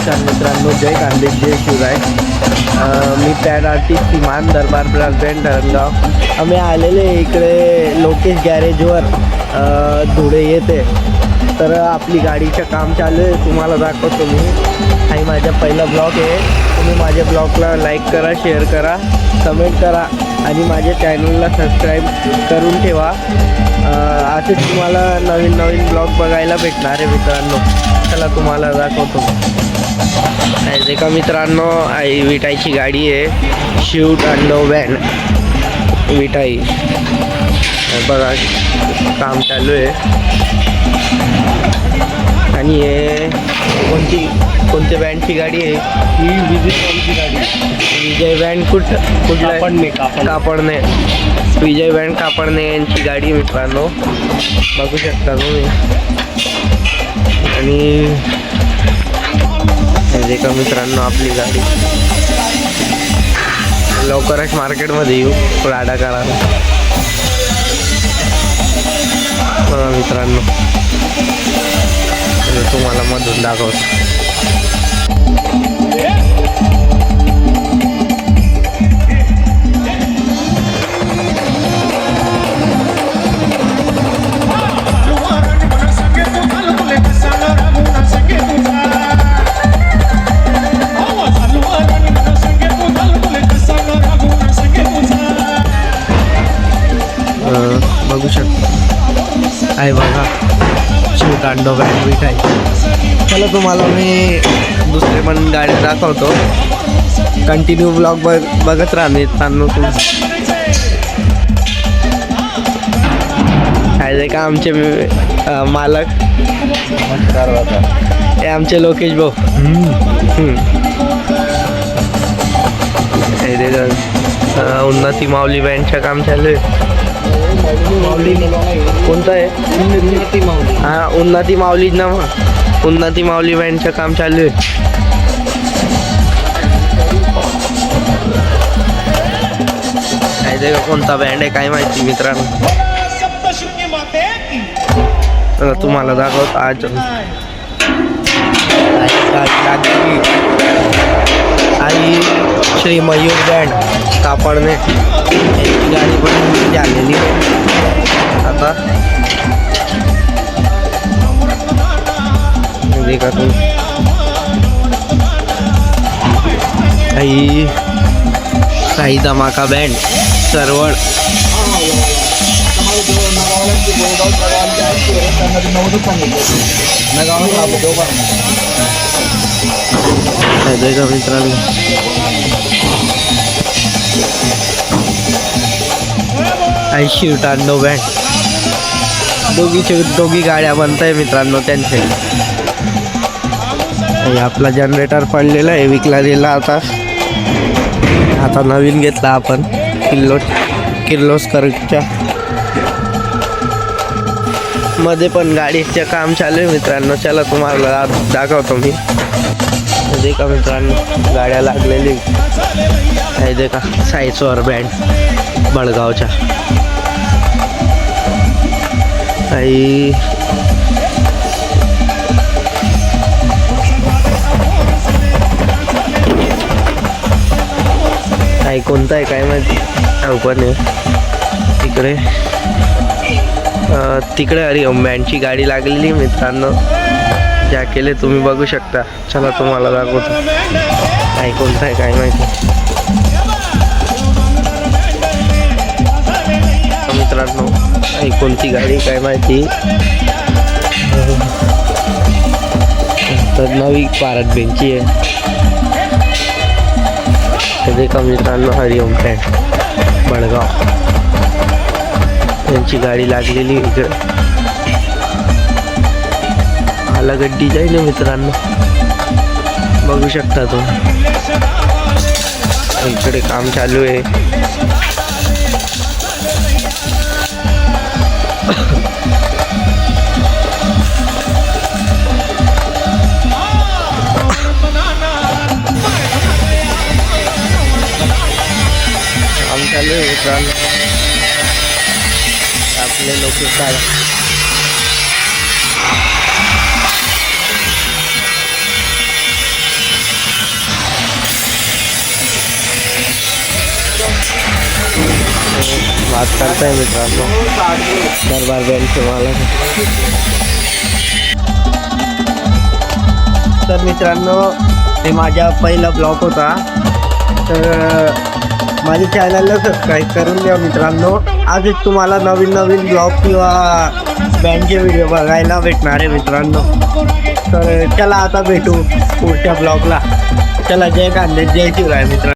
नमस्कार मित्रांनो, जय कांदेश, जय शिवराय. मी pad artist इमान दरबार ब्रँड धरणगाव. आम्ही आलेले इकडे लोकेश गॅरेजवर धुळे येते. तर आपली गाडीचं काम चालू आहे, तुम्हाला दाखवतो मी. हा माझा पहिला ब्लॉग आहे. तुम्ही माझ्या ब्लॉगला लाईक करा, शेअर करा, कमेंट करा आणि माझ्या चॅनलला सबस्क्राईब करून ठेवा. असे तुम्हाला नवीन नवीन ब्लॉग बघायला भेटणार आहे मित्रांनो. चला तुम्हाला दाखवतो. आहे का मित्रांनो, आई विटाईची गाडी आहे, शिफ्ट आणि व्हॅन विटाई. बघा काम चालू आहे. आणि हे कोणत्या बँडची गाडी आहे? ही विजय गाडी. विजय बँड कुठला? कापडणे. विजय बँड कापडणे यांची गाडी मित्रांनो, बघू शकता तुम्ही. आणि हे का मित्रांनो आपली गाडी. लवकरच मार्केटमध्ये येऊ राडा करायला. बघा मित्रांनो, तुम्हाला मधून दाखवतो. बघू शकता आहे बघा, शिवतांडव बँड विटाई. चला तुम्हाला मी दुसरे पण गाड्या दाखवतो. कंटिन्यू ब्लॉग बघत राहा मित्रांनो. आहे का आमचे मालक, हे आमचे लोकेश भाऊ. उन्नती माऊली बँडचं काम चालू आहे. कोणतं आहे? उन्नती माऊली. हा, उन्नती माऊली ना. उन्नती माऊली बँडचं काम चालू आहे. आहे का कोणता बँड आहे काय माहिती मित्रांनो. तुम्हाला दाखवतो आज आई श्री मयूर बँड कापडणे यांची गाडी पण झालेली आता. देखा तुम्ही काही धमाका बँड सरवड. देखा मित्रांनो, शिवतांडव बँड. दोघी गाड्या बनत आहे मित्रांनो त्यांचे. आपला जनरेटर पडलेला आहे, विकला दिला आता नवीन घेतला आपण किर्लोस्करच्या. मध्ये पण गाडीचं काम चालू आहे मित्रांनो. चला तुम्हाला दाखवतो मी. देखा मित्रांनो, गाड्या लागलेली आहे. देखा साईजवर बँड बळगावच्या. काही कोणता आहे काय माहिती. पण आहे तिकडे हरिओम बँडची गाडी लागलेली मित्रांनो. ज्या केले तुम्ही बघू शकता. चला तुम्हाला दाखवतो काय कोणता आहे काय माहिती मित्रांनो. कोणती गाडी काय माहिती. तर नवी भारत बेंची आहे. देखा मित्रांनो, हरिओम बँड बळगाव यांची गाडी लागलेली इकडे. अलग डिझाईन आहे मित्रांनो, बघू शकता तुम्ही. इकडे काम चालू आहे. काम चालू आहे मित्रांनो. आपले लोक काढा. बात करताय मित्रांनो दरबार बँडचे मालक. तर मित्रांनो हे माझा पहिला ब्लॉग होता. तर माझ्या चॅनलला सबस्क्राईब करून द्या मित्रांनो. आजच तुम्हाला नवीन नवीन ब्लॉग किंवा बँडचे व्हिडिओ बघायला भेटणार आहे मित्रांनो. तर चला आता भेटू पुढच्या ब्लॉगला. चला जय खानदेश जय शिवराय मित्रांनो.